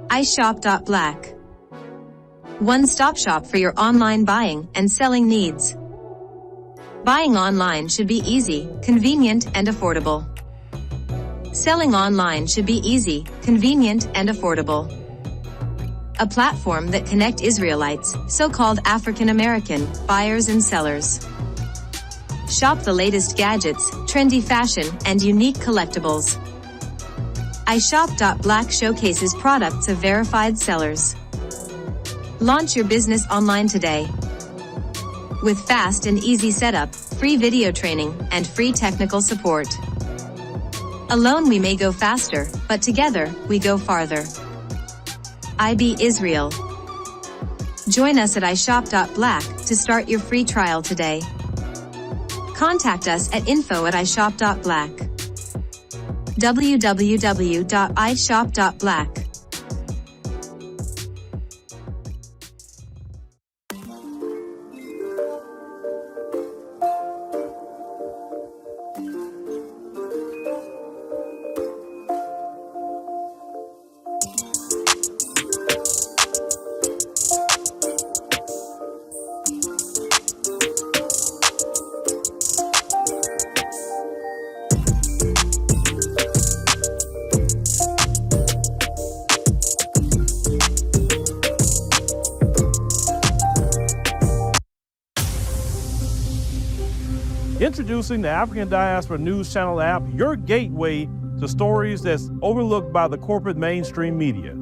iShop.black. One-stop shop for your online buying and selling needs. Buying online should be easy, convenient, and affordable. Selling online should be easy, convenient, and affordable. A platform that connects Israelites, so-called African American, buyers and sellers. Shop the latest gadgets, trendy fashion, and unique collectibles. iShop.black showcases products of verified sellers. Launch your business online today. With fast and easy setup, free video training, and free technical support. Alone we may go faster, but together, we go farther. IB Israel. Join us at iShop.black to start your free trial today. Contact us at info@ishop.black. www.ishop.black. Introducing the African Diaspora News Channel app, your gateway to stories that's overlooked by the corporate mainstream media.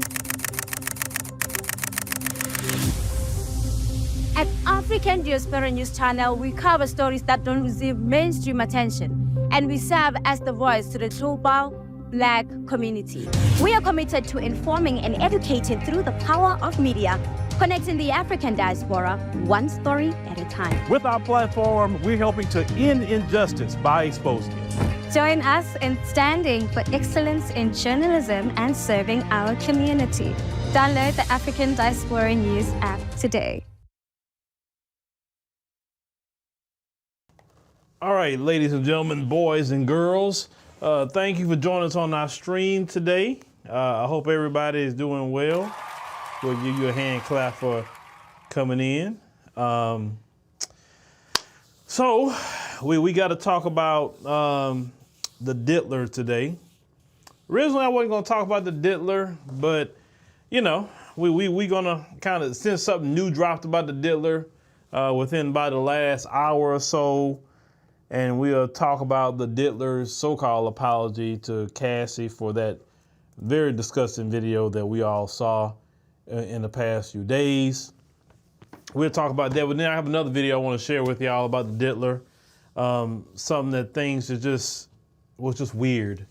At African Diaspora News Channel, we cover stories that don't receive mainstream attention, and we serve as the voice to the global Black community. We are committed to informing and educating through the power of media, connecting the African diaspora one story at a time. With our platform, we're helping to end injustice by exposing it. Join us in standing for excellence in journalism and serving our community. Download the African Diaspora News app today. All right, ladies and gentlemen, boys and girls, thank you for joining us on our stream today. I hope everybody is doing well. We'll give you a hand clap for coming in. So we got to talk about the Diddler today. Originally, I wasn't going to talk about the Diddler, but you know, we gonna kind of, since something new dropped about the Diddler within about the last hour or so, and we'll talk about the Diddler's so-called apology to Cassie for that very disgusting video that we all saw in the past few days. We'll talk about that, but then I have another video I want to share with y'all about the Diddler. Something that was just weird.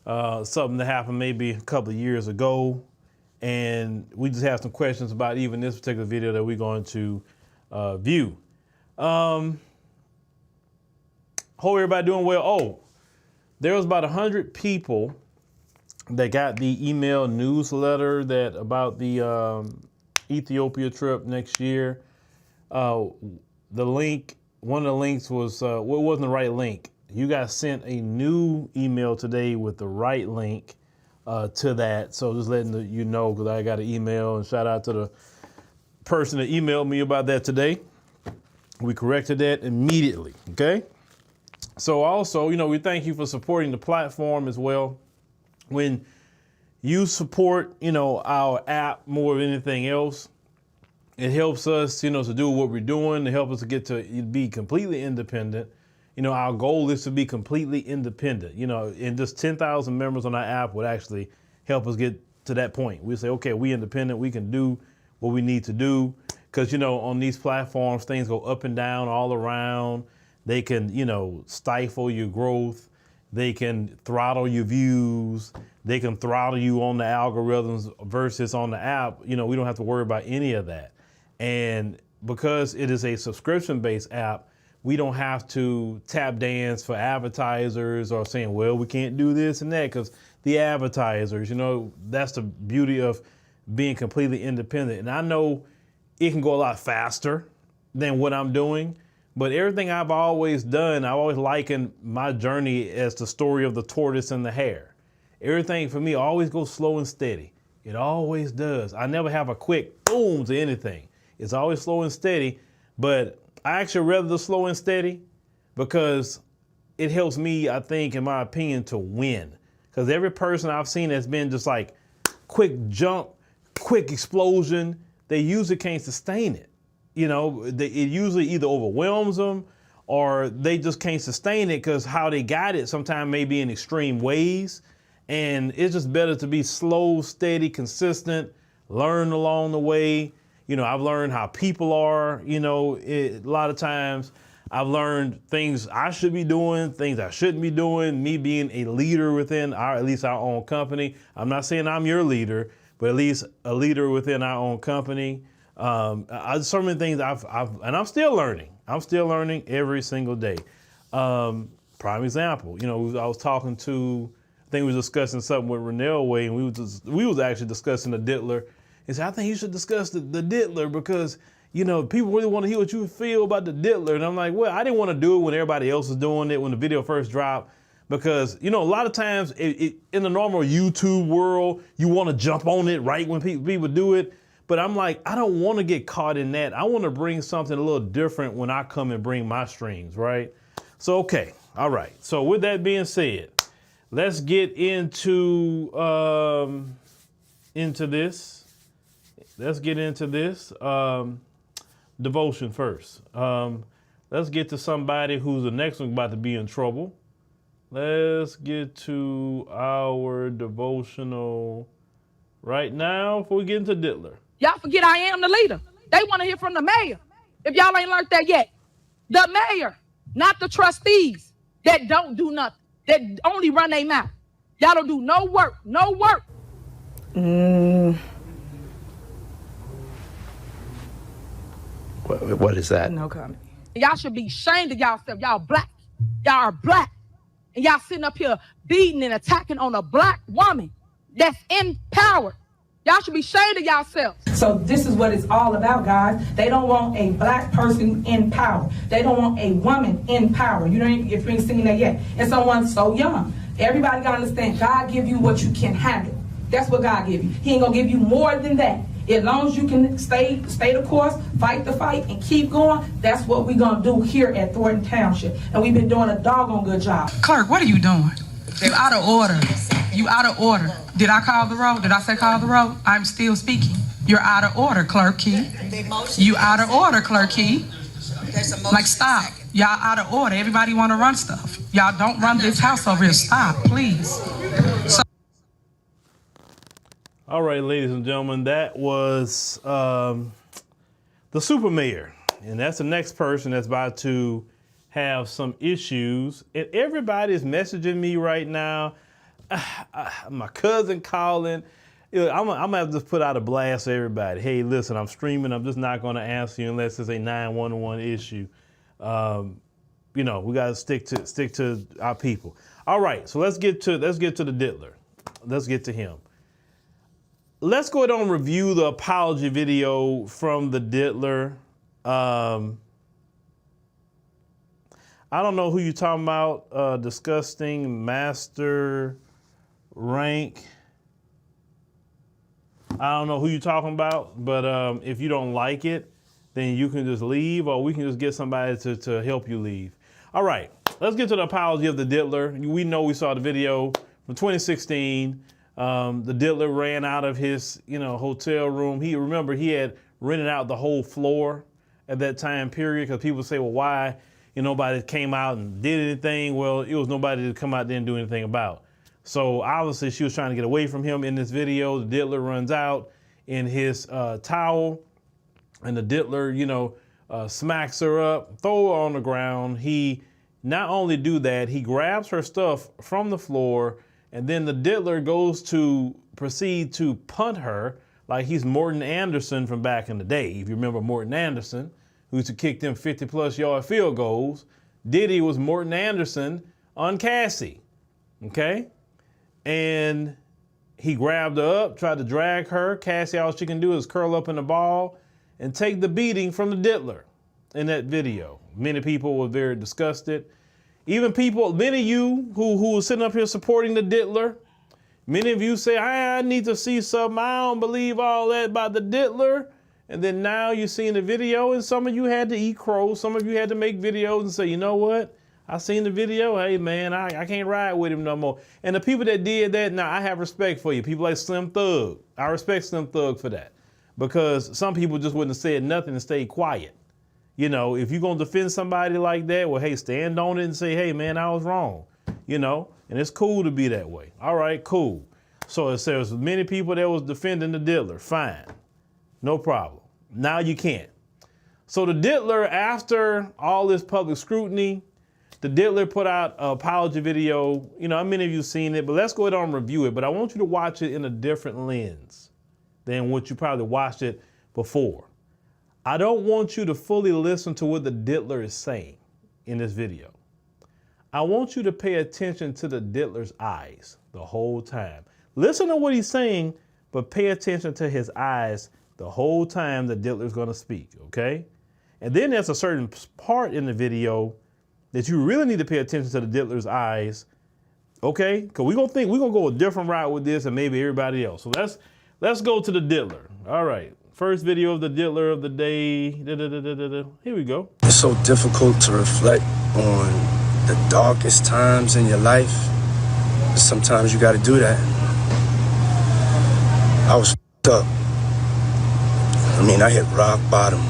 Something that happened maybe a couple of years ago, and we just have some questions about even this particular video that we're going to view. Hope everybody doing well. Oh, there was about 100 people that got the email newsletter that about the Ethiopia trip next year. The link, one of the links was, well, it wasn't the right link. You guys sent a new email today with the right link to that. So just letting you know, because I got an email, and shout out to the person that emailed me about that today. We corrected that immediately, okay? So also, you know, we thank you for supporting the platform as well. When you support, you know, our app more than anything else, it helps us, you know, to do what we're doing, to help us to get to be completely independent. You know, our goal is to be completely independent, you know, and just 10,000 members on our app would actually help us get to that point. We say, okay, we independent, we can do what we need to do. Because, you know, on these platforms, things go up and down all around. They can, you know, stifle your growth. They can throttle your views. They can throttle you on the algorithms versus on the app. You know, we don't have to worry about any of that. And because it is a subscription-based app, we don't have to tap dance for advertisers or saying, well, we can't do this and that, because the advertisers, you know, that's the beauty of being completely independent. And I know it can go a lot faster than what I'm doing, But everything I've always done, I always likened my journey as the story of the tortoise and the hare. Everything for me always goes slow and steady. It always does. I never have a quick boom to anything. It's always slow and steady, but I actually rather the slow and steady because it helps me, I think, in my opinion, to win. Because every person I've seen that's been just like quick jump, quick explosion, they usually can't sustain it. You know, it usually either overwhelms them or they just can't sustain it because how they got it sometimes may be in extreme ways. And it's just better to be slow, steady, consistent, learn along the way. You know, I've learned how people are, you know, a lot of times I've learned things I should be doing, things I shouldn't be doing, me being a leader within at least our own company. I'm not saying I'm your leader, but at least a leader within our own company. So many things and I'm still learning. I'm still learning every single day. Prime example, you know, I was talking to, I think we was discussing something with Renell Way, and we was actually discussing the Diddler. He said, I think you should discuss the Diddler because, you know, people really want to hear what you feel about the Diddler. And I'm like, well, I didn't want to do it when everybody else was doing it, when the video first dropped, because, you know, a lot of times in the normal YouTube world, you want to jump on it right when people do it. But I'm like, I don't want to get caught in that. I want to bring something a little different when I come and bring my streams, right? So, okay, all right. So with that being said, let's get into this. Let's get into this devotion first. Let's get to somebody who's the next one about to be in trouble. Let's get to our devotional right now before we get into Diddler. Y'all forget I am the leader. They want to hear from the mayor. If y'all ain't learned that yet. The mayor, not the trustees that don't do nothing, that only run their mouth. Y'all don't do no work, no work. What is that? No comment. Y'all should be ashamed of y'allself. Y'all black. Y'all are black. And y'all sitting up here beating and attacking on a black woman that's in power. Y'all should be ashamed of yourselves. So this is what it's all about, guys. They don't want a black person in power. They don't want a woman in power. You don't even, if you ain't seen that yet. And someone so young. Everybody gotta understand, God give you what you can handle. That's what God give you. He ain't gonna give you more than that. As long as you can stay the course, fight the fight, and keep going, that's what we're gonna do here at Thornton Township. And we've been doing a doggone good job. Clerk, what are you doing? You out of order. You out of order. Did I call the roll? Did I say call the roll? I'm still speaking. You're out of order, Clerk Key. You out of order, Clerk Key. Like, stop. Y'all out of order. Everybody want to run stuff. Y'all don't run this house over here. Stop, please. All right, ladies and gentlemen, that was the super mayor. And that's the next person that's about to have some issues. And everybody's messaging me right now. My cousin calling. I'm gonna have to put out a blast to everybody. Hey, listen, I'm streaming. I'm just not gonna answer you unless it's a 911 issue. You know, we gotta stick to our people. All right, so let's get to the Diddler. Let's get to him. Let's go ahead and review the apology video from the Diddler. I don't know who you're talking about. Disgusting master rank. I don't know who you're talking about, but if you don't like it, then you can just leave, or we can just get somebody to help you leave. All right, let's get to the apology of the Diddler. We know we saw the video from 2016. The Diddler ran out of his, hotel room. Remember he had rented out the whole floor at that time period, because people say, well, why? Nobody came out and did anything. Well, it was nobody to come out there and do anything about. So obviously she was trying to get away from him in this video. The Diddler runs out in his towel, and the Diddler, smacks her up, throw her on the ground. He not only do that, he grabs her stuff from the floor, and then the Diddler goes to proceed to punt her like he's Morton Anderson from back in the day. If you remember Morton Anderson, who used to kick them 50-plus yard field goals, Diddy was Morton Anderson on Cassie, okay? And he grabbed her up, tried to drag her. Cassie, all she can do is curl up in the ball and take the beating from the Diddler. in that video. Many people were very disgusted. Even people, many of you who were sitting up here supporting the Diddler, many of you say, I need to see something. I don't believe all that about the Diddler. And then now you're seeing the video, and some of you had to eat crow. Some of you had to make videos and say, you know what? I seen the video. Hey, man, I can't ride with him no more. And the people that did that, now I have respect for you. People like Slim Thug. I respect Slim Thug for that. Because some people just wouldn't have said nothing and stayed quiet. You know, if you're going to defend somebody like that, well, hey, stand on it and say, hey, man, I was wrong. You know, and it's cool to be that way. All right, cool. So it says many people that was defending the Diddler. Fine. No problem. Now you can't. So the Diddler, after all this public scrutiny, the Diddler put out an apology video. You know, many of you seen it, but let's go ahead and review it. But I want you to watch it in a different lens than what you probably watched it before. I don't want you to fully listen to what the Diddler is saying in this video. I want you to pay attention to the Diddler's eyes the whole time. Listen to what he's saying, but pay attention to his eyes the whole time the Diddler's gonna speak, okay? And then there's a certain part in the video that you really need to pay attention to the Diddler's eyes, okay? Because we're gonna go a different route with this and maybe everybody else. So let's go to the Diddler. All right, first video of the Diddler of the day. Here we go. It's so difficult to reflect on the darkest times in your life. But sometimes you gotta do that. I was f***ed up. I hit rock bottom,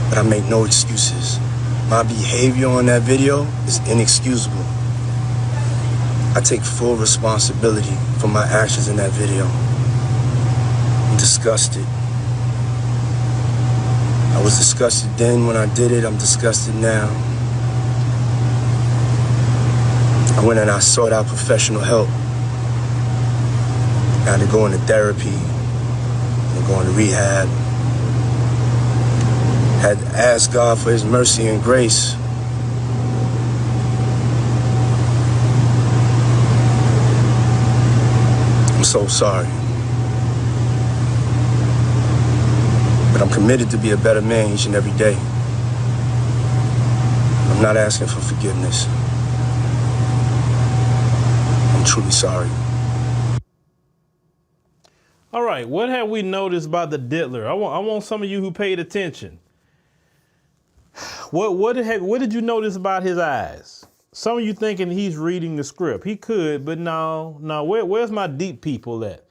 but I make no excuses. My behavior on that video is inexcusable. I take full responsibility for my actions in that video. I'm disgusted. I was disgusted then when I did it. I'm disgusted now. I went and I sought out professional help. I had to go into therapy. Going to rehab. Had to ask God for his mercy and grace. I'm so sorry. But I'm committed to be a better man each and every day. I'm not asking for forgiveness. I'm truly sorry. All right, what have we noticed about the Diddler? I want some of you who paid attention. What did you notice about his eyes? Some of you thinking he's reading the script. He could, but no. Where's my deep people at?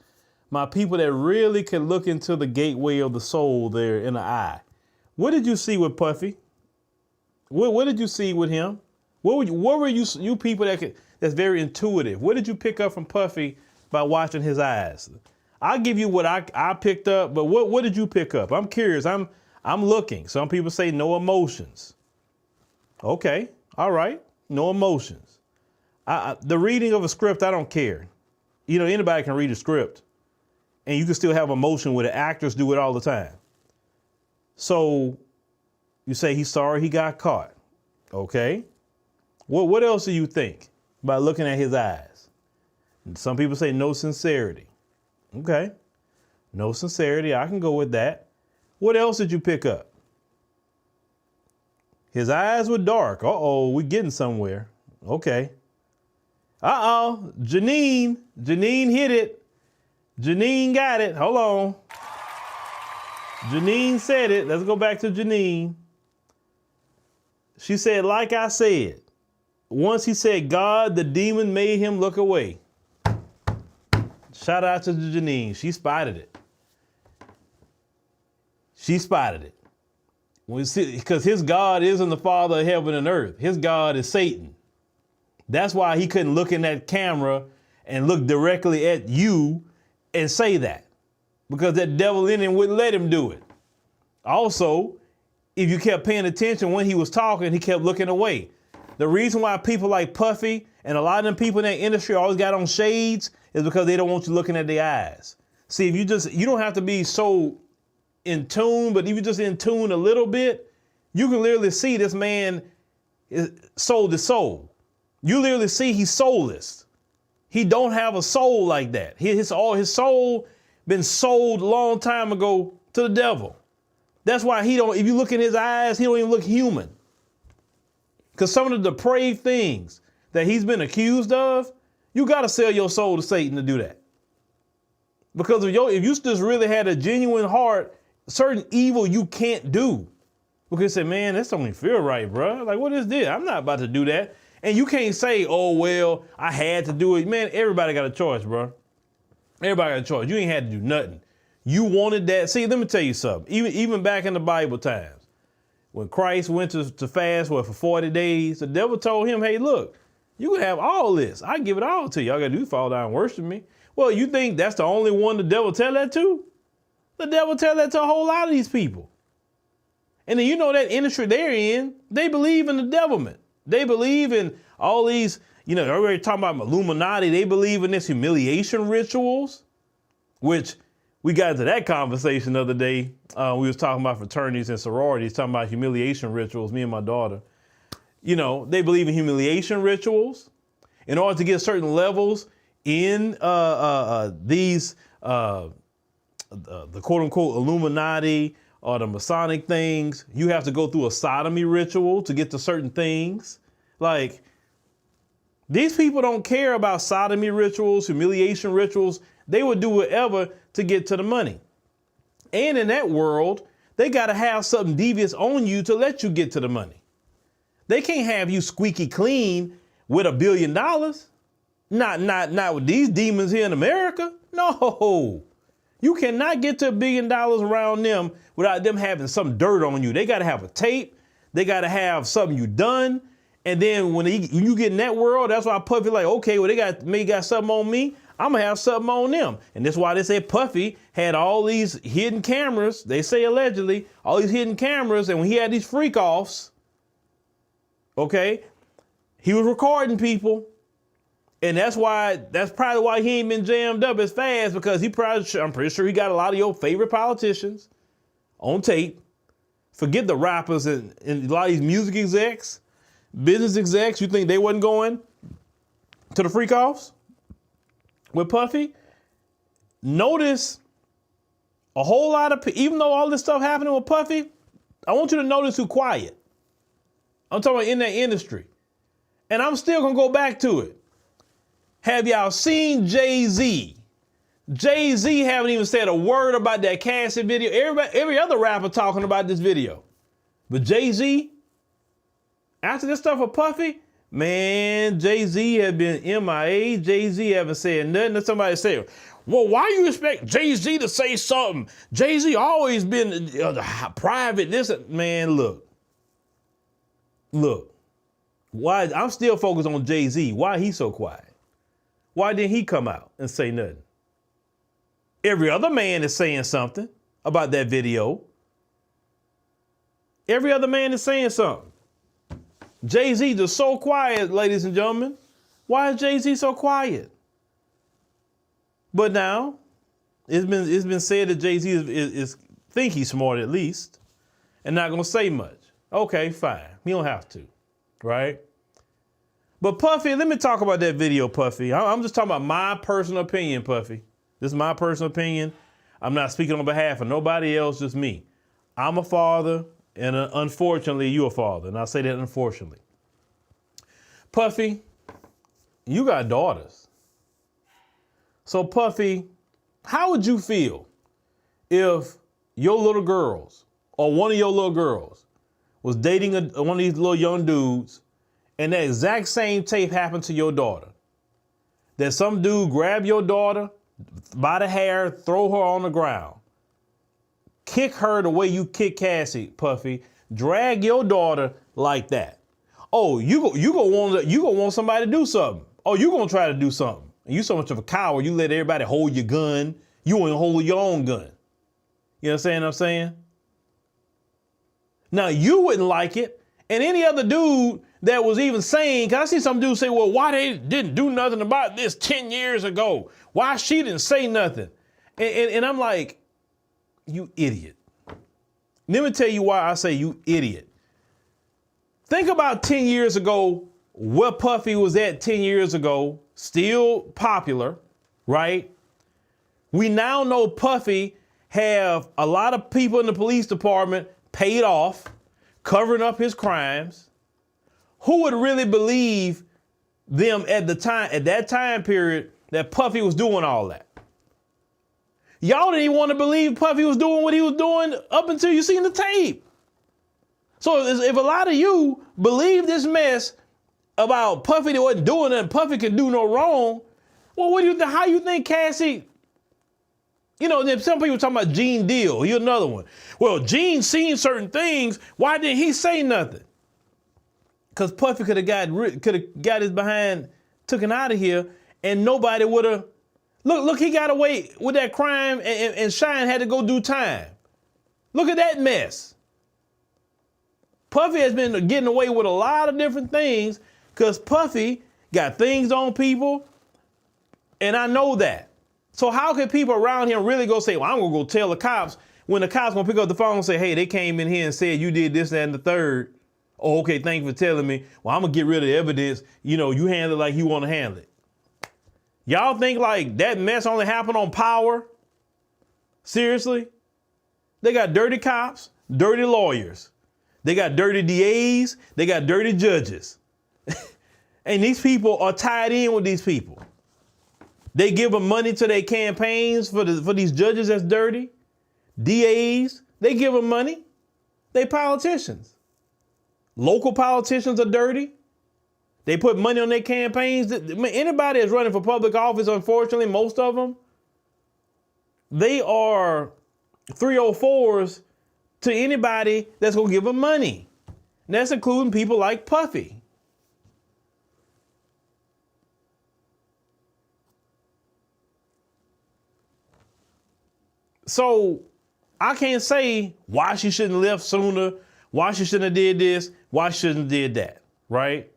My people that really can look into the gateway of the soul there in the eye. What did you see with Puffy? What did you see with him? What were you people that's very intuitive? What did you pick up from Puffy by watching his eyes? I'll give you what I picked up, but what did you pick up? I'm curious. I'm looking. Some people say no emotions. Okay, all right, no emotions. The reading of a script, I don't care. You know, anybody can read a script, and you can still have emotion where the actors do it all the time. So you say he's sorry he got caught. Okay. What else do you think by looking at his eyes? Some people say no sincerity. Okay. No sincerity. I can go with that. What else did you pick up? His eyes were dark. Uh-oh, we're getting somewhere. Okay. Uh-oh, Janine hit it. Janine got it. Hold on. Janine said it. Let's go back to Janine. She said, like I said, once he said God, the demon made him look away. Shout out to Janine. She spotted it. She spotted it. Because his God isn't the father of heaven and earth. His God is Satan. That's why he couldn't look in that camera and look directly at you and say that. Because that devil in him wouldn't let him do it. Also, if you kept paying attention when he was talking, he kept looking away. The reason why people like Puffy and a lot of them people in that industry always got on shades is because they don't want you looking at their eyes. See, if you don't have to be so in tune, but if you're just in tune a little bit, you can literally see this man is sold his soul. You literally see he's soulless. He don't have a soul like that. His soul been sold a long time ago to the devil. That's why if you look in his eyes, he don't even look human. Because some of the depraved things that he's been accused of, you got to sell your soul to Satan to do that. Because if you just really had a genuine heart, certain evil you can't do. Because you say, man, this don't even feel right, bro. Like, what is this? I'm not about to do that. And you can't say, oh, well, I had to do it. Man, everybody got a choice, bro. Everybody got a choice. You ain't had to do nothing. You wanted that. See, let me tell you something. Even back in the Bible times, when Christ went to fast for 40 days, the devil told him, hey, look, you can have all this. I give it all to you. All you got to do is fall down and worship me. Well, you think that's the only one the devil tell that to? The devil tell that to a whole lot of these people. And then you know that industry they're in, they believe in the devilment. They believe in all these, everybody talking about Illuminati. They believe in this humiliation rituals, which we got into that conversation the other day. We was talking about fraternities and sororities, talking about humiliation rituals, me and my daughter. They believe in humiliation rituals in order to get certain levels in these, the quote unquote Illuminati or the Masonic things. You have to go through a sodomy ritual to get to certain things. Like, these people don't care about sodomy rituals, humiliation rituals. They would do whatever to get to the money. And in that world, they got to have something devious on you to let you get to the money. They can't have you squeaky clean with $1 billion. Not with these demons here in America. No, you cannot get to $1 billion around them without them having some dirt on you. They got to have a tape. They got to have something you done. And then when you get in that world, that's why Puffy like, okay, well, they got something on me. I'm going to have something on them. And that's why they say Puffy had all these hidden cameras. They say allegedly all these hidden cameras. And when he had these freak offs, okay, he was recording people. And that's probably why he ain't been jammed up as fast, because I'm pretty sure he got a lot of your favorite politicians on tape. Forget the rappers and a lot of these music execs, business execs. You think they wasn't going to the freak offs with Puffy? Notice a whole lot of people, even though all this stuff happening with Puffy, I want you to notice who's quiet. I'm talking about in that industry. And I'm still going to go back to it. Have y'all seen Jay-Z? Jay-Z haven't even said a word about that Cassie video. Every other rapper talking about this video. But Jay-Z, after this stuff with Puffy, man, Jay-Z had been MIA. Jay-Z haven't said nothing. That somebody said, well, why you expect Jay-Z to say something? Jay-Z always been private. Man, look. Why? I'm still focused on Jay-Z. Why he so quiet? Why didn't he come out and say nothing? Every other man is saying something about that video. Every other man is saying something. Jay-Z just so quiet, ladies and gentlemen. Why is Jay-Z so quiet? But now, it's been said that Jay-Z is think he's smart at least, and not gonna say much. Okay, fine. He don't have to, right? But Puffy, let me talk about that video, Puffy. I'm just talking about my personal opinion, Puffy. This is my personal opinion. I'm not speaking on behalf of nobody else, just me. I'm a father, and unfortunately, you're a father. And I say that unfortunately. Puffy, you got daughters. So Puffy, how would you feel if your little girls, or one of your little girls, was dating one of these little young dudes, and that exact same tape happened to your daughter? That some dude grabbed your daughter by the hair, throw her on the ground, kick her the way you kick Cassie, Puffy, drag your daughter like that. Oh, you gonna want somebody to do something. Oh, you gonna try to do something. And you so much of a coward, you let everybody hold your gun. You won't hold your own gun. You understand what I'm saying? Now, you wouldn't like it. And any other dude that was even saying, cause I see some dudes say, well, why they didn't do nothing about this 10 years ago? Why she didn't say nothing? And I'm like, you idiot. Let me tell you why I say you idiot. Think about 10 years ago, where Puffy was at 10 years ago, still popular, right? We now know Puffy have a lot of people in the police department paid off, covering up his crimes. Who would really believe them at that time period, that Puffy was doing all that? Y'all didn't even want to believe Puffy was doing what he was doing up until you seen the tape. So if a lot of you believe this mess about Puffy that wasn't doing it, and Puffy could do no wrong, well, how you think Cassie, then some people talking about Gene Deal. Here's another one. Well, Gene seen certain things. Why didn't he say nothing? Because Puffy could have got his behind taken out of here, and nobody would have. Look, he got away with that crime, and Shine had to go do time. Look at that mess. Puffy has been getting away with a lot of different things because Puffy got things on people, and I know that. So how can people around him really go say, well, I'm going to go tell the cops, when the cops going to pick up the phone and say, hey, they came in here and said you did this, that, and the third. Oh, okay, thank you for telling me. Well, I'm going to get rid of the evidence. You handle it like you want to handle it. Y'all think like that mess only happened on Power? Seriously? They got dirty cops, dirty lawyers. They got dirty DAs. They got dirty judges. And these people are tied in with these people. They give them money to their campaigns for these judges that's dirty. DAs, they give them money. They politicians. Local politicians are dirty. They put money on their campaigns. Anybody that's running for public office, unfortunately, most of them, they are 304s to anybody that's going to give them money. And that's including people like Puffy. So I can't say why she shouldn't have left sooner, why she shouldn't have did this, why she shouldn't have did that, right?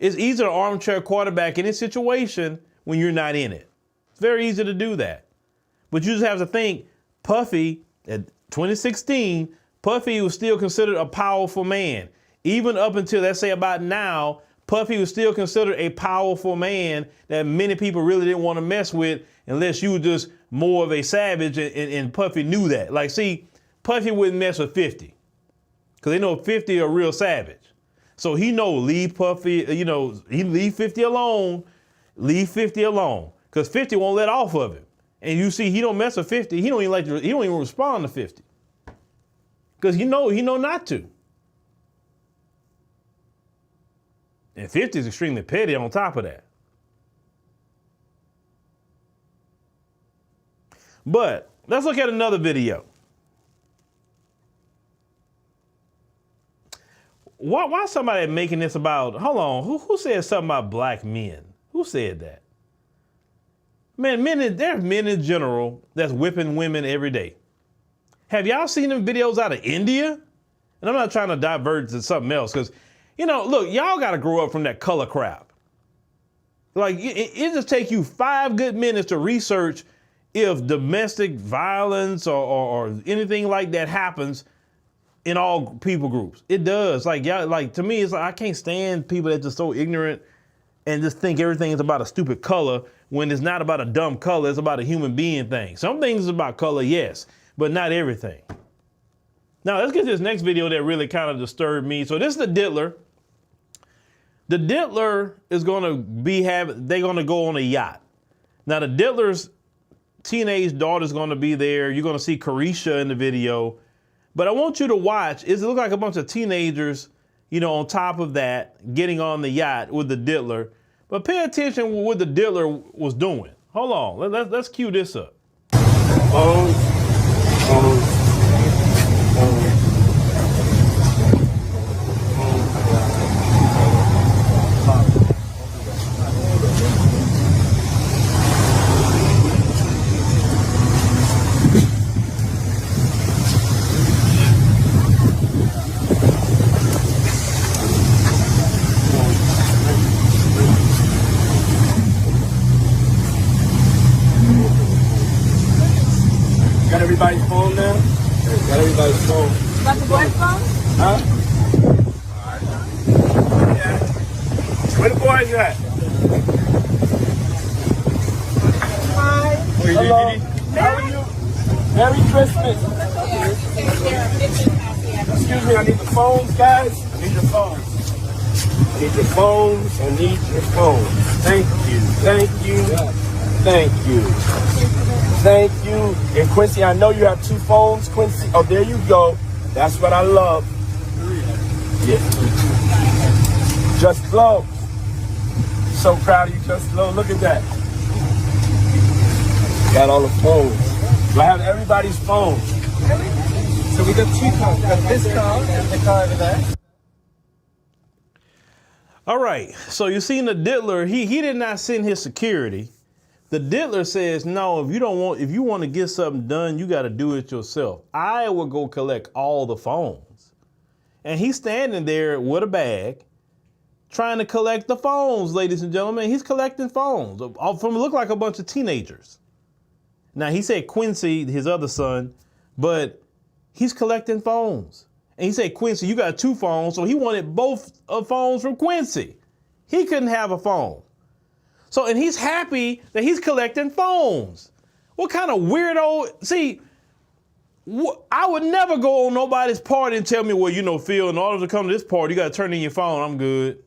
It's easy to armchair quarterback any situation when you're not in it. It's very easy to do that. But you just have to think, Puffy, at 2016, Puffy was still considered a powerful man. Even up until, let's say about now, Puffy was still considered a powerful man that many people really didn't want to mess with unless you were just more of a savage, and Puffy knew that. Like, see, Puffy wouldn't mess with 50 because they know 50 are real savage. So he know leave Puffy, he leave 50 alone, because 50 won't let off of him. And you see, he don't mess with 50. He don't even respond to 50 because he know not to. And 50 is extremely petty on top of that. But let's look at another video. Why somebody making this about, hold on, who said something about black men? Who said that? Man, there's men in general that's whipping women every day. Have y'all seen them videos out of India? And I'm not trying to divert to something else because, look, y'all got to grow up from that color crap. Like, it just take you 5 good minutes to research if domestic violence or anything like that happens in all people groups. It does. Like, y'all, like, to me, it's like I can't stand people that are just so ignorant and just think everything is about a stupid color when it's not about a dumb color. It's about a human being thing. Some things is about color, yes, but not everything. Now, let's get to this next video that really kind of disturbed me. So this is the Diddler. The Diddler is going to they're going to go on a yacht. Now, the Diddler's teenage daughter's going to be there. You're going to see Carisha in the video. But I want you to watch. It looks like a bunch of teenagers, on top of that, getting on the yacht with the Diddler. But pay attention to what the Diddler was doing. Hold on. Let's cue this up. Got everybody's phone now? Got everybody's phone. You got the boy's phone? Huh? Yeah. Where the boys at? Hi. Hello. How are you? Merry Christmas. Excuse me, I need the phones, guys. I need your phones. I need your phones. I need your phones. Thank you. Thank you. Thank you. Thank you. And Quincy, I know you have 2 phones, Quincy. Oh, there you go. That's what I love. Yeah. Just Flow. So proud of you, Just Flow. Look at that. Got all the phones. Do I have everybody's phones? So we got 2 cars. We got this car and the car over there. All right, so you seen the Diddler, he did not send his security. The Diddler says, no, if you want to get something done, you got to do it yourself. I will go collect all the phones. And he's standing there with a bag trying to collect the phones, ladies and gentlemen. He's collecting phones from look like a bunch of teenagers. Now, he said Quincy, his other son, but he's collecting phones. And he said, Quincy, you got 2 phones, so he wanted both phones from Quincy. He couldn't have a phone. So, and he's happy that he's collecting phones. What kind of weirdo? See, I would never go on nobody's party and tell me, well, you know, Phil, in order to come to this party, you got to turn in your phone. I'm good.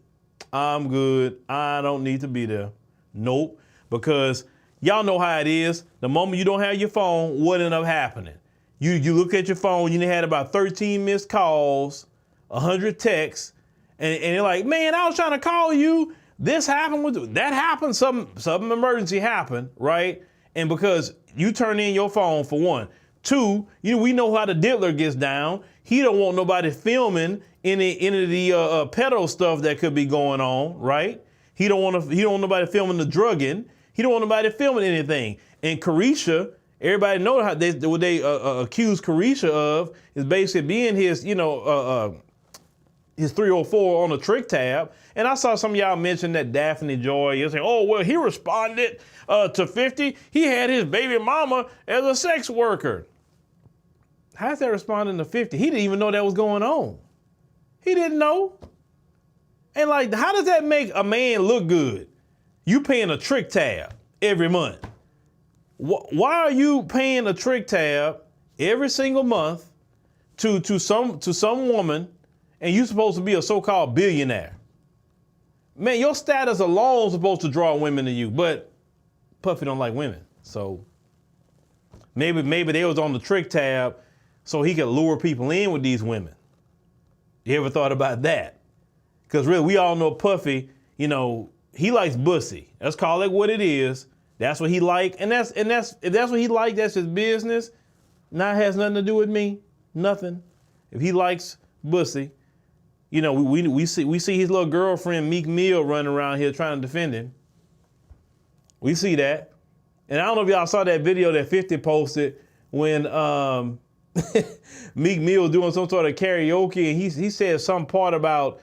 I'm good. I don't need to be there. Nope. Because y'all know how it is. The moment you don't have your phone, what ended up happening? You look at your phone, you had about 13 missed calls, 100 texts, and you're like, man, I was trying to call you. This happened, that happened, some emergency happened, right? And because you turn in your phone, for one. 2, we know how the Diddler gets down. He don't want nobody filming any of the pedo stuff that could be going on, right? He don't want nobody filming the drugging. He don't want nobody filming anything. And Carisha, everybody know what they accuse Carisha of is basically being his, his 304 on the trick tab. And I saw some of y'all mention that Daphne Joy. You're saying, oh, well, he responded to 50. He had his baby mama as a sex worker. How's that responding to 50? He didn't even know that was going on. He didn't know. And like, how does that make a man look good? You paying a trick tab every month. Why are you paying a trick tab every single month to some woman, and you supposed to be a so-called billionaire? Man, your status alone is supposed to draw women to you, but Puffy don't like women. So maybe they was on the trick tab so he could lure people in with these women. You ever thought about that? Because really, we all know Puffy, he likes bussy. Let's call it what it is. That's what he like, and if that's what he like, that's his business. Now it has nothing to do with me. Nothing. If he likes bussy, we see his little girlfriend Meek Mill running around here trying to defend him. We see that, and I don't know if y'all saw that video that 50 posted when Meek Mill doing some sort of karaoke, and he said some part about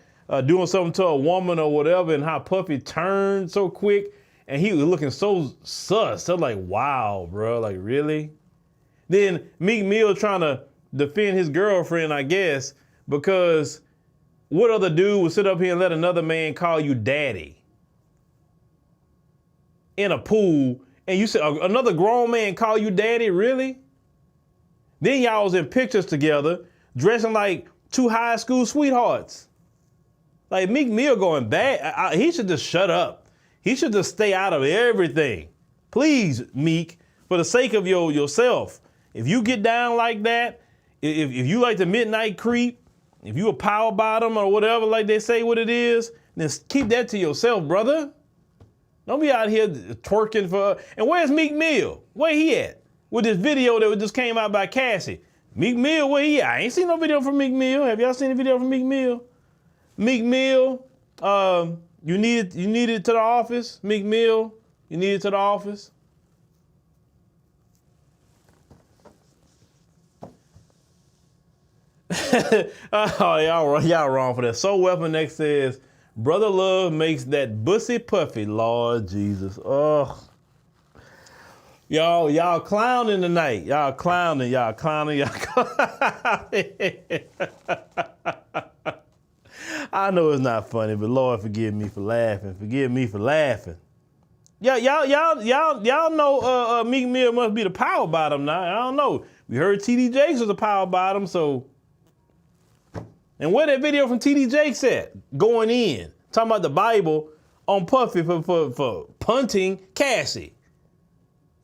doing something to a woman or whatever, and how Puffy turned so quick. And he was looking so sus. I'm like, wow, bro, like really? Then Meek Mill trying to defend his girlfriend, I guess, because what other dude would sit up here and let another man call you daddy in a pool, and you said another grown man call you daddy, really? Then y'all was in pictures together, dressing like 2 high school sweethearts. Like Meek Mill going bad. He should just shut up. He should just stay out of everything. Please, Meek, for the sake of yourself. If you get down like that, if you like the midnight creep, if you a power bottom or whatever, like they say what it is, then keep that to yourself, brother. Don't be out here twerking for. And where's Meek Mill? Where he at? With this video that just came out by Cassie. Meek Mill, where he at? I ain't seen no video from Meek Mill. Have y'all seen a video from Meek Mill? Meek Mill, you need it to the office, Meek Mill. You need it to the office. Oh, y'all wrong for that. So Weapon X says, Brother Love makes that bussy puffy, Lord Jesus. Oh, y'all clowning tonight. Y'all clowning. I know it's not funny, but Lord, forgive me for laughing. Y'all know Meek Mill must be the power bottom now. I don't know. We heard TD Jakes was a power bottom, so. And where that video from TD Jakes at? Going in, talking about the Bible on Puffy for punting Cassie.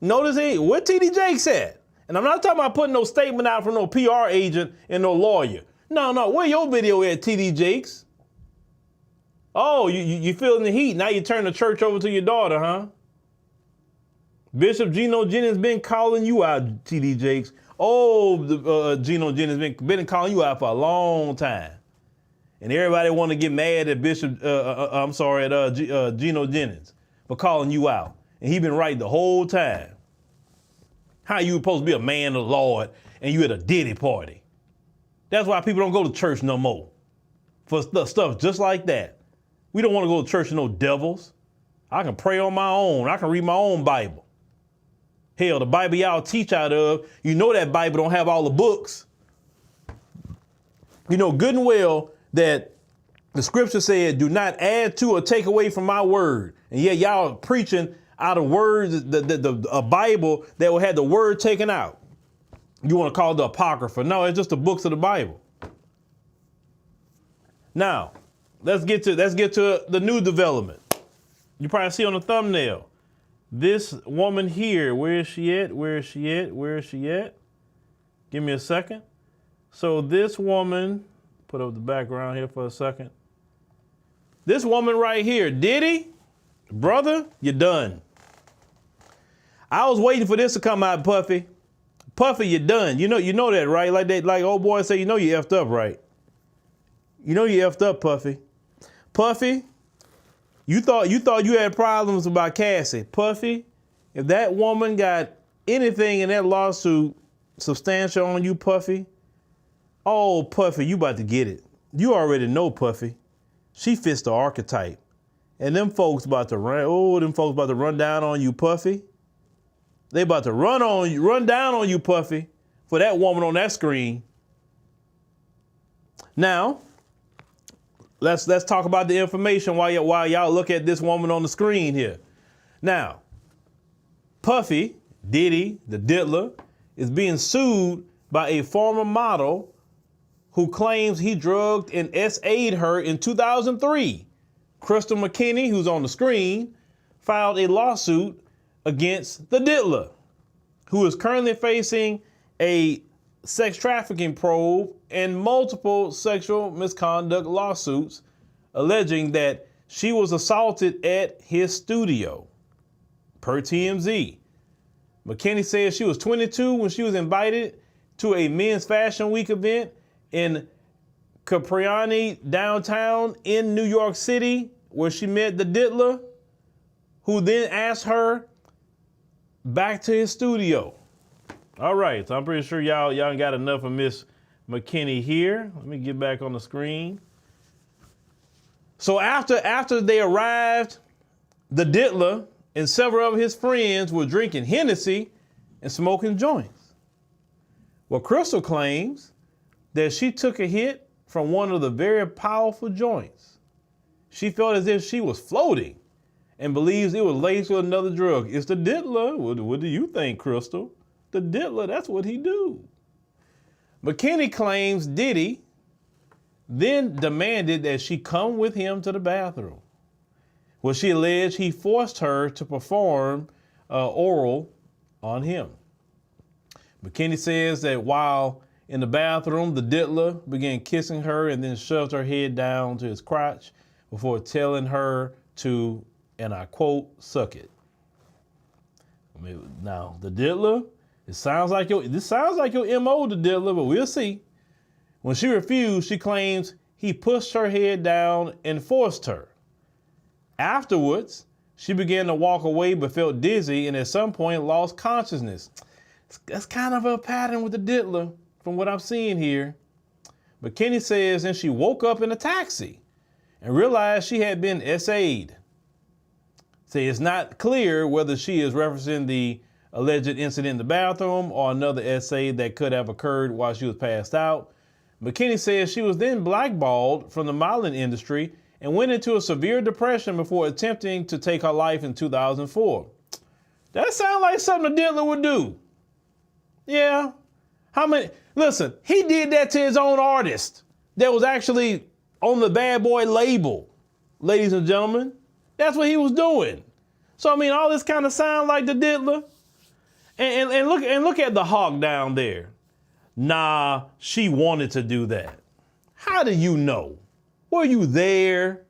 Notice where TD Jakes at? And I'm not talking about putting no statement out from no PR agent and no lawyer. No, where your video at, TD Jakes? Oh, you feeling the heat. Now you turn the church over to your daughter, huh? Bishop Geno Jennings been calling you out, TD Jakes. Oh, Geno Jennings been calling you out for a long time. And everybody want to get mad at Geno Jennings for calling you out. And he been right the whole time. How you supposed to be a man of the Lord and you at a Diddy party? That's why people don't go to church no more. For stuff just like that. We don't want to go to church with no devils. I can pray on my own. I can read my own Bible. Hell, the Bible y'all teach out of, you know that Bible don't have all the books. You know good and well that the scripture said, do not add to or take away from my word. And yet y'all preaching out of words, a Bible that will have the word taken out. You want to call it the Apocrypha. No, it's just the books of the Bible. Now, let's get to the new development. You probably see on the thumbnail. This woman here, where is she at? Where is she at? Where is she at? Give me a second. So this woman, put up the background here for a second. This woman right here, Diddy, brother, you're done. I was waiting for this to come out, Puffy. Puffy, you're done. You know that, right? Like old boy say, you know you effed up, right? You know you effed up, Puffy. Puffy, you thought you had problems about Cassie. Puffy, if that woman got anything in that lawsuit substantial on you, Puffy, oh, Puffy, you about to get it. You already know, Puffy. She fits the archetype. And them folks about to run down on you, Puffy. They about to run down on you, Puffy, for that woman on that screen. Now, let's talk about the information while y'all look at this woman on the screen here. Now, Puffy, Diddy, the Diddler, is being sued by a former model who claims he drugged and SA'd her in 2003. Crystal McKinney, who's on the screen, filed a lawsuit against the Diddler, who is currently facing a sex trafficking probe and multiple sexual misconduct lawsuits alleging that she was assaulted at his studio, per TMZ. McKinney says she was 22 when she was invited to a men's fashion week event in Capriani downtown in New York City, where she met the Diddler, who then asked her back to his studio. All right, so I'm pretty sure y'all got enough of Miss McKinney here. Let me get back on the screen. So after they arrived, the Diddler and several of his friends were drinking Hennessy and smoking joints. Well, Crystal claims that she took a hit from one of the very powerful joints. She felt as if she was floating and believes it was laced with another drug. It's the Diddler. What do you think, Crystal? The Diddler, that's what he do. McKinney claims Diddy then demanded that she come with him to the bathroom. Well, she alleged he forced her to perform oral on him. McKinney says that while in the bathroom, the Diddler began kissing her and then shoved her head down to his crotch before telling her to, and I quote, suck it. Now, the Diddler, this sounds like your MO, the Diddler, but we'll see. When she refused, she claims he pushed her head down and forced her. Afterwards, she began to walk away but felt dizzy and at some point lost consciousness. That's kind of a pattern with the Diddler from what I'm seeing here. McKinney says then she woke up in a taxi and realized she had been SA'd. Say it's not clear whether she is referencing the alleged incident in the bathroom or another SA that could have occurred while she was passed out. McKinney says she was then blackballed from the modeling industry and went into a severe depression before attempting to take her life in 2004. That sounds like something the Diddler would do. Yeah, How many? Listen, he did that to his own artist that was actually on the Bad Boy label, ladies and gentlemen. That's what he was doing. So, I mean, all this kind of sound like the Diddler. And look at the hawk down there. Nah, she wanted to do that. How do you know? Were you there?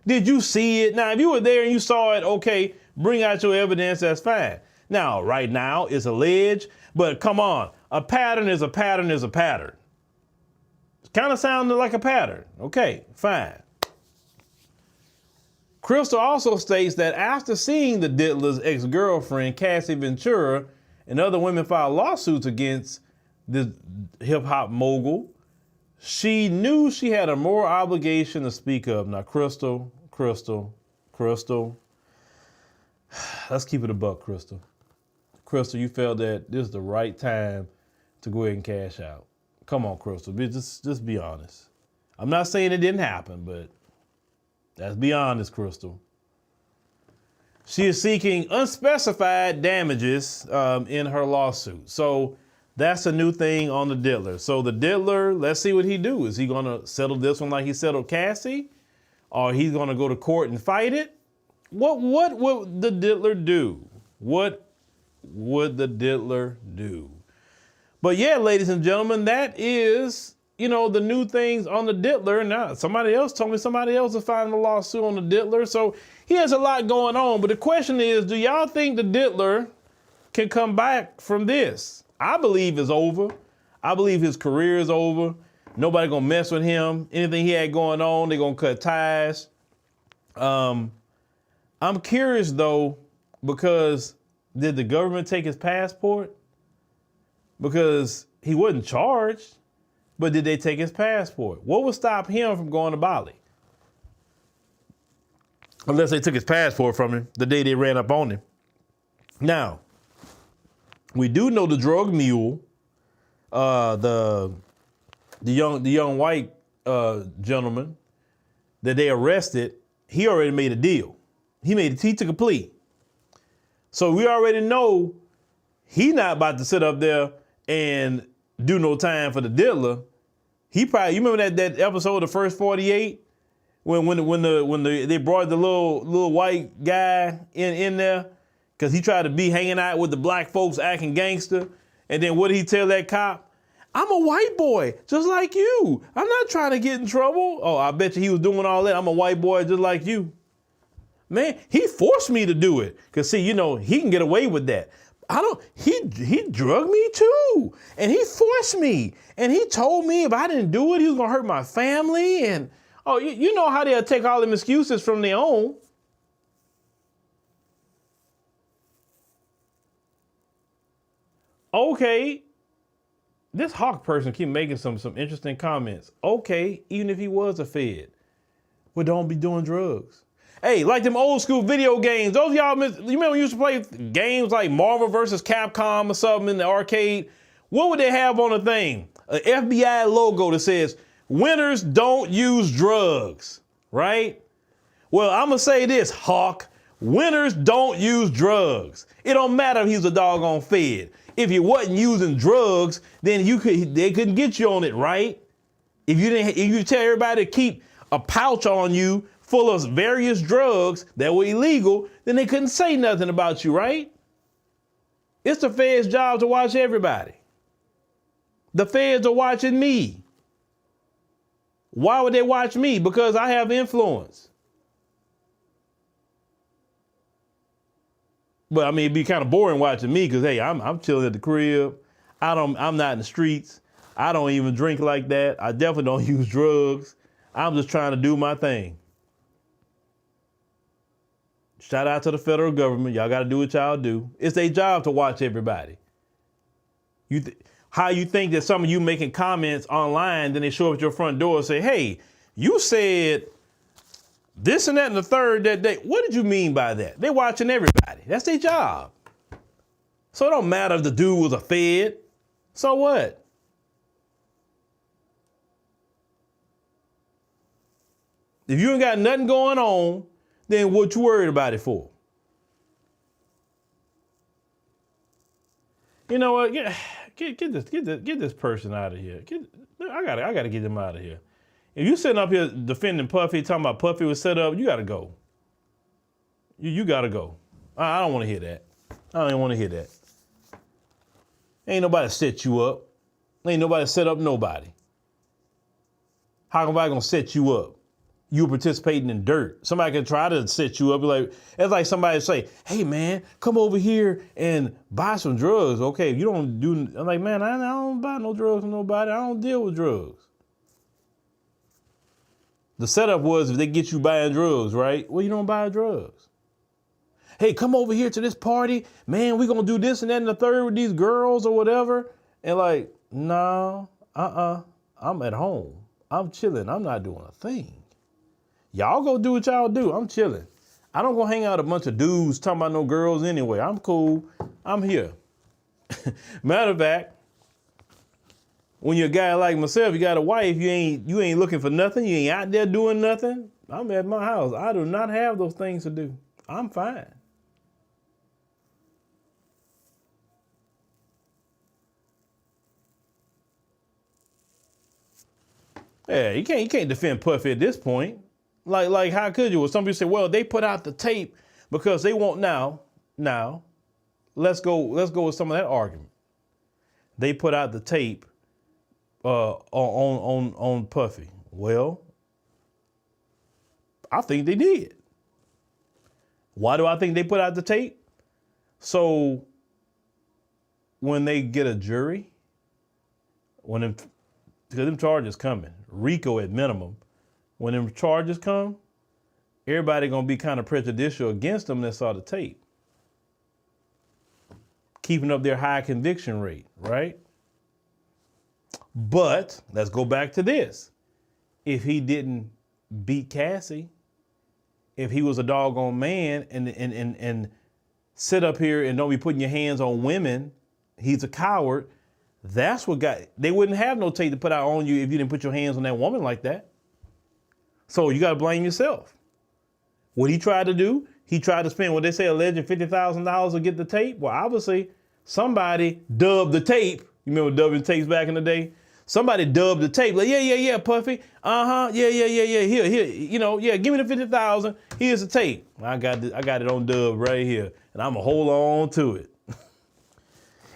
Did you see it? Now, if you were there and you saw it, okay, bring out your evidence, that's fine. Now, right now, it's alleged, but come on, a pattern is a pattern is a pattern. It kind of sounded like a pattern. Okay, fine. Crystal also states that after seeing the Diddler's ex-girlfriend, Cassie Ventura, and other women filed lawsuits against the hip-hop mogul, she knew she had a moral obligation to speak up. Now, Crystal, let's keep it a buck, Crystal. Crystal, you felt that this is the right time to go ahead and cash out. Come on, Crystal, just be honest. I'm not saying it didn't happen, but let's be honest, Crystal. She is seeking unspecified damages in her lawsuit. So that's a new thing on the Diddler. So the Diddler, let's see what he do. Is he gonna settle this one like he settled Cassie? Or he's gonna go to court and fight it? What would the Diddler do? What would the Diddler do? But yeah, ladies and gentlemen, that is, the new things on the Diddler. Now, somebody else told me somebody else is filing a lawsuit on the Diddler. So he has a lot going on. But the question is, do y'all think the Diddler can come back from this? I believe it's over. I believe his career is over. Nobody gonna mess with him. Anything he had going on, they're gonna cut ties. I'm curious though, because did the government take his passport? Because he wasn't charged, but did they take his passport? What would stop him from going to Bali? Unless they took his passport from him the day they ran up on him. Now, we do know the drug mule, the young white gentleman that they arrested. He already made a deal. He took a plea. So we already know he not about to sit up there and do no time for the Diddler. He probably, you remember that episode, the first 48, when they brought the little white guy in there because he tried to be hanging out with the black folks acting gangster, and then what did he tell that cop? I'm a white boy, just like you. I'm not trying to get in trouble. Oh, I bet you he was doing all that. I'm a white boy just like you. Man, he forced me to do it. Cause see, he can get away with that. He drugged me too. And he forced me. And he told me if I didn't do it, he was gonna hurt my family. And you know how they'll take all them excuses from their own. Okay. This Hawk person keep making some interesting comments. Okay, even if he was a Fed, well, don't be doing drugs. Hey, like them old school video games. Those of y'all, you remember when you used to play games like Marvel versus Capcom or something in the arcade? What would they have on the thing? An FBI logo that says, winners don't use drugs, right? Well, I'm gonna say this, Hawk. Winners don't use drugs. It don't matter if he was a doggone Fed. If you wasn't using drugs, then they couldn't get you on it, right? If you tell everybody to keep a pouch on you full of various drugs that were illegal, then they couldn't say nothing about you, right? It's the Fed's job to watch everybody. The Feds are watching me. Why would they watch me? Because I have influence. But I mean, it'd be kind of boring watching me because, hey, I'm chilling at the crib. I'm not in the streets. I don't even drink like that. I definitely don't use drugs. I'm just trying to do my thing. Shout out to the federal government. Y'all got to do what y'all do. It's their job to watch everybody. How you think that some of you making comments online, then they show up at your front door and say, hey, you said this and that and the third that day. What did you mean by that? They're watching everybody. That's their job. So it don't matter if the dude was a Fed. So what? If you ain't got nothing going on, then what you worried about it for? You know what? Yeah. Get this person out of here. I gotta get them out of here. If you sitting up here defending Puffy, talking about Puffy was set up, you gotta go. You gotta go. I don't want to hear that. I don't even want to hear that. Ain't nobody set you up. Ain't nobody set up nobody. How come I gonna set you up? You participating in dirt. Somebody can try to set you up. It's like somebody say, hey man, come over here and buy some drugs. Okay, if you don't do, I'm like, man, I don't buy no drugs from nobody. I don't deal with drugs. The setup was if they get you buying drugs, right? Well, you don't buy drugs. Hey, come over here to this party. Man, we gonna do this and that and the third with these girls or whatever. And like, no, I'm at home. I'm chilling. I'm not doing a thing. Y'all go do what y'all do. I'm chilling. I don't go hang out with a bunch of dudes talking about no girls anyway. I'm cool. I'm here. Matter of fact, when you're a guy like myself, you got a wife, you ain't looking for nothing. You ain't out there doing nothing. I'm at my house. I do not have those things to do. I'm fine. Yeah, you can't defend Puffy at this point. Like how could you? Well, some people say, well, they put out the tape because they want now. Let's go with some of that argument. They put out the tape on Puffy. Well, I think they did. Why do I think they put out the tape? So when they get a jury, because them charges coming, RICO at minimum, when them charges come, everybody gonna be kind of prejudicial against them that saw the tape. Keeping up their high conviction rate, right? But let's go back to this. If he didn't beat Cassie, if he was a doggone man and sit up here and don't be putting your hands on women, he's a coward. That's what they wouldn't have no tape to put out on you if you didn't put your hands on that woman like that. So you got to blame yourself. What he tried to do, he tried to spend what they say alleged $50,000 to get the tape. Well, obviously somebody dubbed the tape. You remember dubbing tapes back in the day? Somebody dubbed the tape. Like, yeah, Puffy. Yeah. Here, give me the 50,000. Here's the tape. I got it on dub right here, and I'm gonna hold on to it.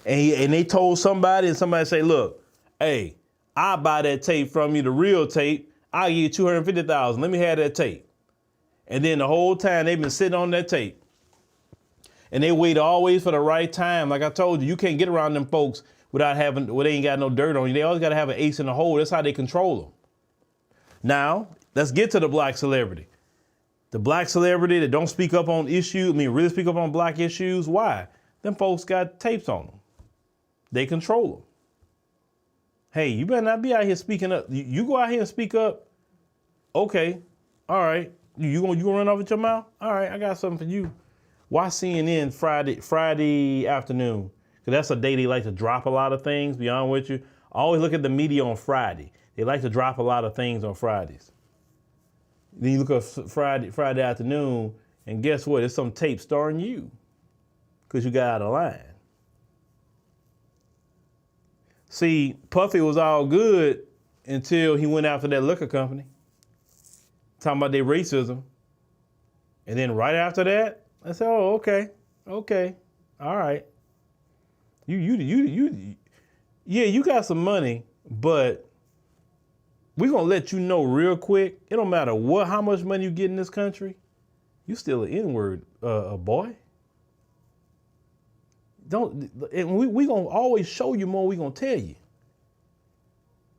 And they told somebody, and somebody say, look, hey, I'll buy that tape from you, the real tape. I'll give you $250,000. Let me have that tape. And then the whole time they've been sitting on that tape. And they wait always for the right time. Like I told you, you can't get around them folks without they ain't got no dirt on you. They always got to have an ace in the hole. That's how they control them. Now, let's get to the black celebrity. The black celebrity that don't speak up on issues, really speak up on black issues. Why? Them folks got tapes on them. They control them. Hey, you better not be out here speaking up. You go out here and speak up. Okay, all right. You gonna run off with your mouth? All right, I got something for you. Watch CNN Friday afternoon, because that's a day they like to drop a lot of things. Be honest with you. Always look at the media on Friday. They like to drop a lot of things on Fridays. Then you look at Friday afternoon, and guess what? There's some tape starring you, because you got out of line. See, Puffy was all good until he went after that liquor company, talking about their racism. And then right after that, I said, oh, okay, all right. You got some money, but we're gonna let you know real quick, it don't matter how much money you get in this country, you still an N-word, boy. We gonna always show you more. We gonna tell you.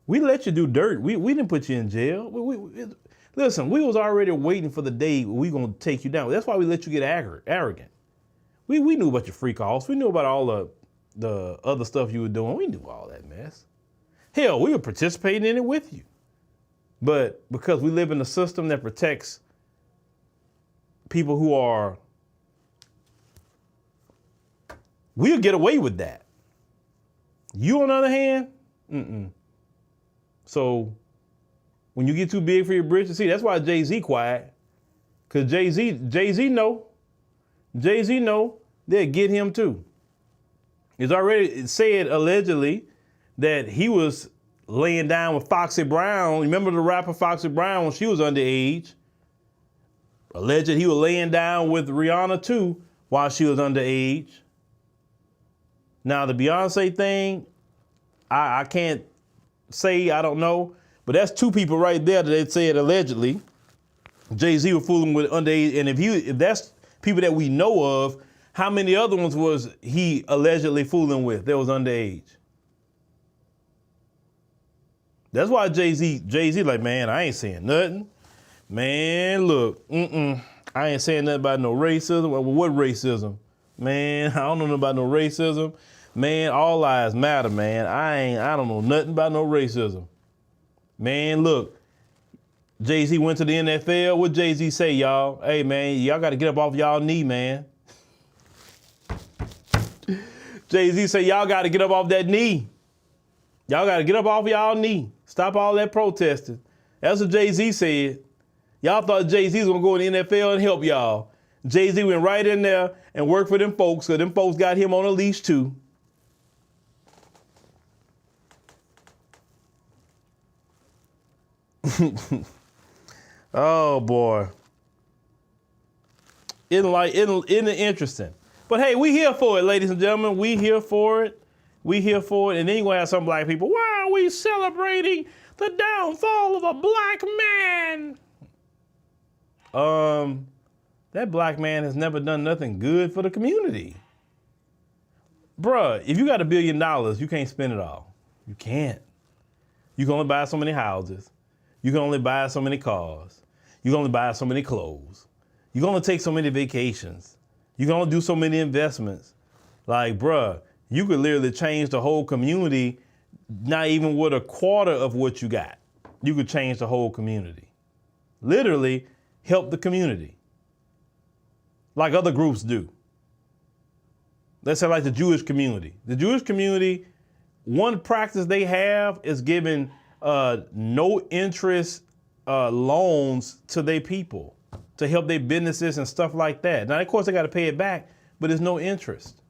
We let you do dirt. We didn't put you in jail. Listen, we was already waiting for the day we gonna take you down. That's why we let you get arrogant. We knew about your freak offs. We knew about all the other stuff you were doing. We knew all that mess. Hell, we were participating in it with you. But because we live in a system that protects people who are, we'll get away with that. You, on the other hand, So when you get too big for your britches, see, that's why Jay-Z quiet. Because Jay-Z know they'll get him too. It's already said allegedly that he was laying down with Foxy Brown. Remember the rapper Foxy Brown when she was underage? Alleged he was laying down with Rihanna too while she was underage. Now the Beyonce thing, I can't say, I don't know, but that's two people right there that they said allegedly. Jay-Z was fooling with underage, and if that's people that we know of, how many other ones was he allegedly fooling with that was underage? That's why Jay-Z like, man, I ain't saying nothing. Man, look, I ain't saying nothing about no racism. Well, what racism? Man, I don't know nothing about no racism. Man, all lives matter, man. I don't know nothing about no racism. Man, look, Jay-Z went to the NFL. What Jay-Z say, y'all? Hey, man, y'all got to get up off y'all knee, man. Jay-Z say, y'all got to get up off that knee. Y'all got to get up off y'all knee. Stop all that protesting. That's what Jay-Z said. Y'all thought Jay-Z was going to go in the NFL and help y'all. Jay-Z went right in there and worked for them folks, because them folks got him on a leash too. Oh, boy. Isn't it interesting? But hey, we here for it, ladies and gentlemen. We here for it. We here for it. And then you're going to have some black people, why are we celebrating the downfall of a black man? That black man has never done nothing good for the community. Bruh, if you got $1 billion, you can't spend it all. You can't. You can only buy so many houses. You can only buy so many cars. You can only buy so many clothes. You can only take so many vacations. You can only do so many investments. Like, bruh, you could literally change the whole community, not even with a quarter of what you got. You could change the whole community. Literally help the community. Like other groups do. Let's say like the Jewish community. The Jewish community, one practice they have is giving no interest loans to their people to help their businesses and stuff like that. Now, of course, they got to pay it back, but there's no interest.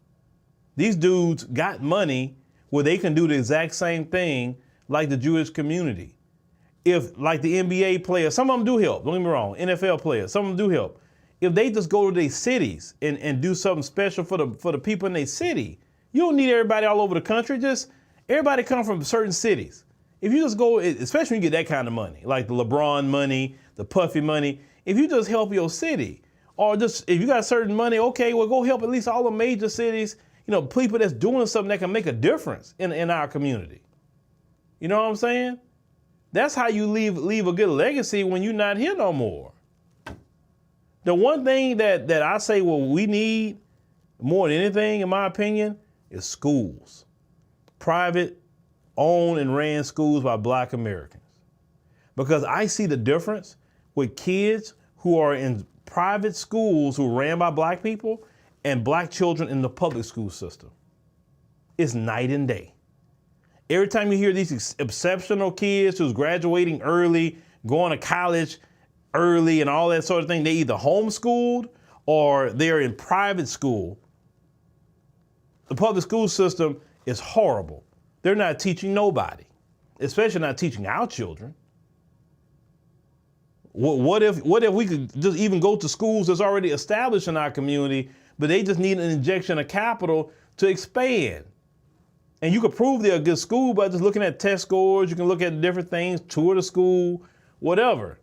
These dudes got money where they can do the exact same thing like the Jewish community. If, like the NBA players, some of them do help, don't get me wrong, NFL players, some of them do help. If they just go to their cities and do something special for the people in their city, you don't need everybody all over the country. Just everybody come from certain cities. If you just go, especially when you get that kind of money, like the LeBron money, the Puffy money, if you just help your city, or just if you got certain money, okay, well, go help at least all the major cities, people that's doing something that can make a difference in our community. You know what I'm saying? That's how you leave a good legacy when you're not here no more. The one thing that I say, well, we need more than anything, in my opinion, is schools. Private, owned and ran schools by Black Americans. Because I see the difference with kids who are in private schools who are ran by Black people and Black children in the public school system. It's night and day. Every time you hear these exceptional kids who's graduating early, going to college early and all that sort of thing, they either homeschooled or they're in private school. The public school system is horrible. They're not teaching nobody, especially not teaching our children. What if we could just even go to schools that's already established in our community, but they just need an injection of capital to expand? And you could prove they're a good school by just looking at test scores. You can look at different things, tour the school, whatever.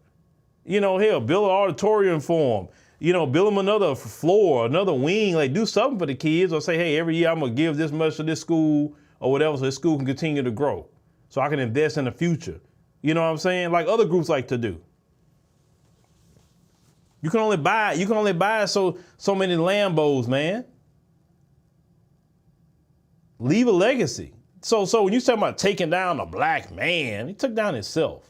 Hell, build an auditorium for them. Build them another floor, another wing, like do something for the kids, or say, hey, every year I'm gonna give this much to this school or whatever, so this school can continue to grow, so I can invest in the future. You know what I'm saying? Like other groups like to do. You can only buy so many Lambos, man. Leave a legacy. So when you talk about taking down a black man, he took down himself.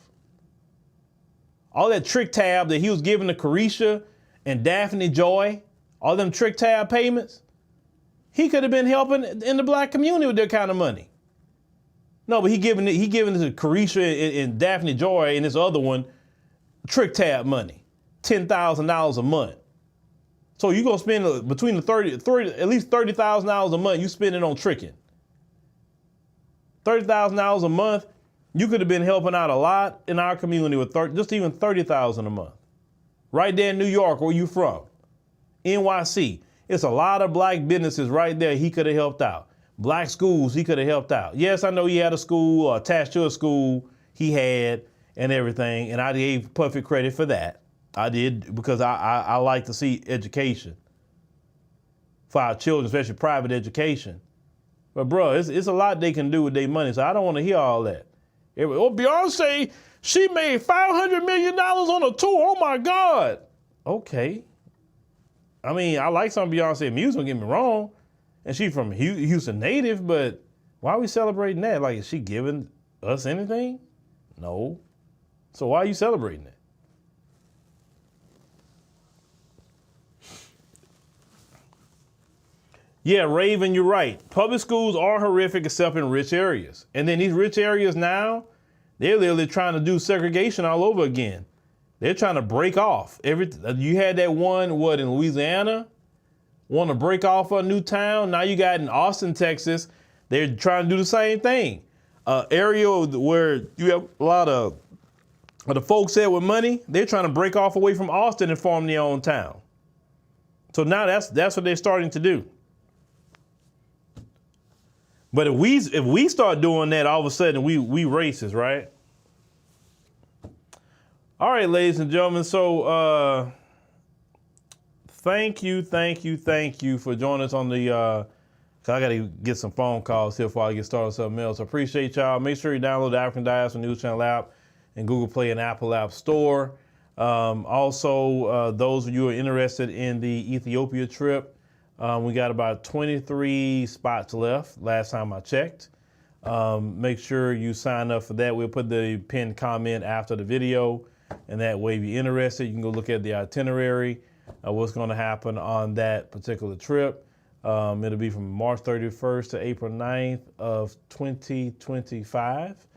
All that trick tab that he was giving to Carisha and Daphne Joy, all them trick tab payments, he could have been helping in the Black community with that kind of money. No, but he giving it to Carisha and Daphne Joy and this other one trick tab money, $10,000 a month. So you gonna spend between the 30 at least $30,000 a month. You spend it on tricking. $30,000 a month. You could have been helping out a lot in our community with just even $30,000 a month. Right there in New York, where you from, NYC. It's a lot of black businesses right there he could have helped out. Black schools he could have helped out. Yes, I know he had a school or attached to a school he had and everything, and I gave perfect credit for that. I did, because I like to see education for our children, especially private education. But bro, it's a lot they can do with their money, so I don't want to hear all that. Oh, Beyonce, she made $500 million on a tour. Oh my God. Okay. I mean, I like some Beyonce music, don't get me wrong. And she from Houston native, but why are we celebrating that? Like, is she giving us anything? No. So why are you celebrating that? Yeah, Raven, you're right. Public schools are horrific except in rich areas. And then these rich areas now, they're literally trying to do segregation all over again. They're trying to break off. You had that one, in Louisiana? Want to break off a new town? Now you got in Austin, Texas, they're trying to do the same thing. Area where you have a lot of the folks there with money, they're trying to break off away from Austin and form their own town. So now that's what they're starting to do. But if we start doing that, all of a sudden we racist, right? All right, ladies and gentlemen. So thank you for joining us on the. Cause I got to get some phone calls here before I get started on something else. I appreciate y'all. Make sure you download the African Diaspora News Channel app and Google Play and Apple App Store. Also, those of you who are interested in the Ethiopia trip. We got about 23 spots left, last time I checked. Make sure you sign up for that. We'll put the pinned comment after the video, and that way if you're interested, you can go look at the itinerary, what's going to happen on that particular trip. It'll be from March 31st to April 9th of 2025.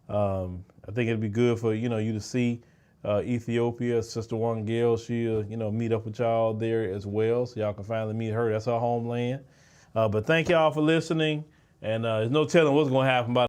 I think it'll be good for you to see Ethiopia. Sister One Girl, she'll meet up with y'all there as well, so y'all can finally meet her. That's her homeland. But thank y'all for listening, and there's no telling what's going to happen about